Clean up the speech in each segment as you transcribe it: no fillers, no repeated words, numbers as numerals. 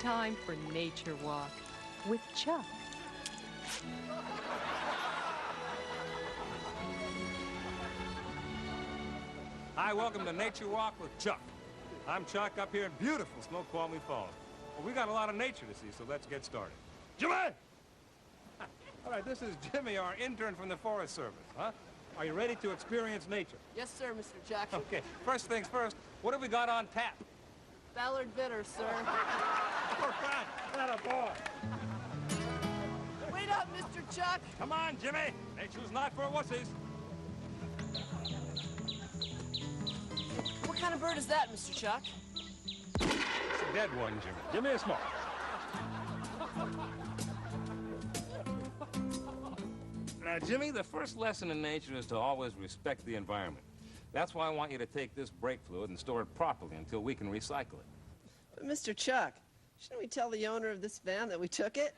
time for Nature Walk with Chuck. Hi, welcome to Nature Walk with Chuck. I'm Chuck up here in beautiful Snoqualmie Falls. Well, we got a lot of nature to see, so let's get started. Jimmy! All right, this is Jimmy, our intern from the Forest Service, huh? Are you ready to experience nature? Yes, sir, Mr. Jackson. Okay, first things first, what have we got on tap? Ballard bitter, sir. All right, that a boy. Wait up, Mr. Chuck. Come on, Jimmy. Nature's not for wussies. What kind of bird is that, Mr. Chuck? It's a dead one, Jimmy. Give me a smoke. Now, Jimmy, the first lesson in nature is to always respect the environment. That's why I want you to take this brake fluid and store it properly until we can recycle it. But, Mr. Chuck, shouldn't we tell the owner of this van that we took it?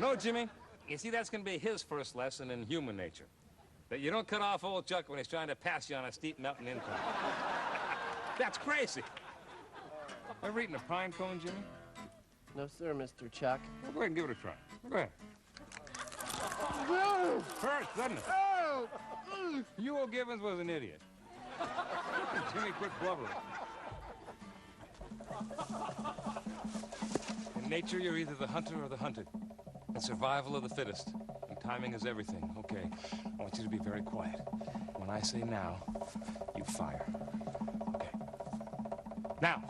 No, Jimmy. You see, that's going to be his first lesson in human nature. That you don't cut off old Chuck when he's trying to pass you on a steep mountain incline. That's crazy. Ever eaten a pine cone, Jimmy? No, sir, Mr. Chuck. Well, go ahead and give it a try. Go ahead. Hurts, doesn't it? Hugo Gibbons was an idiot. Jimmy, quit blubbering. In nature, you're either the hunter or the hunted. And survival of the fittest. And timing is everything. Okay, I want you to be very quiet. When I say now, you fire. Okay. Now.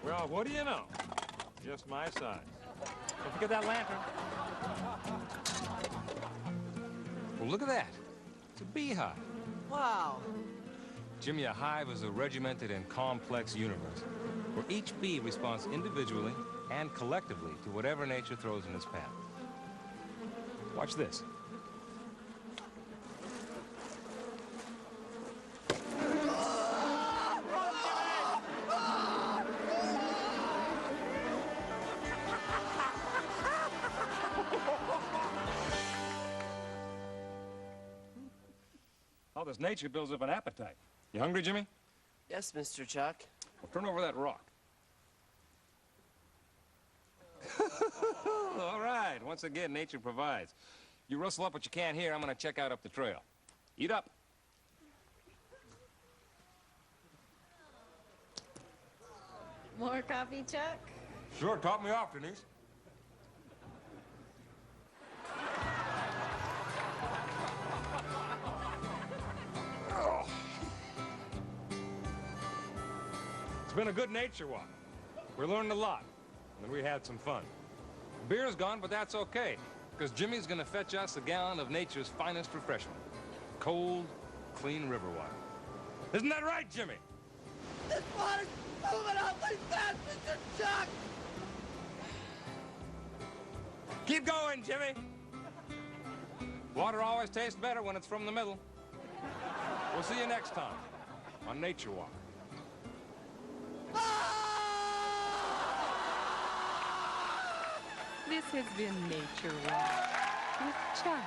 Well, what do you know? Just my size. Don't forget that lantern. Well, look at that. It's a beehive. Wow. Jimmy, a hive is a regimented and complex universe where each bee responds individually and collectively to whatever nature throws in its path. Watch this. All this nature builds up an appetite. You hungry, Jimmy? Yes, Mr. Chuck. Well, turn over that rock. All right. Once again, nature provides. You rustle up what you can't hear. I'm going to check out up the trail. Eat up. More coffee, Chuck? Sure, top me off, Denise. It's been a good nature walk. We learned a lot, and we had some fun. Beer's gone, but that's okay, because Jimmy's gonna fetch us a gallon of nature's finest refreshment. Cold, clean river water. Isn't that right, Jimmy? This water's moving awfully fast, Mr. Chuck! Keep going, Jimmy. Water always tastes better when it's from the middle. We'll see you next time on Nature Walk. This has been Nature Walk with Chuck.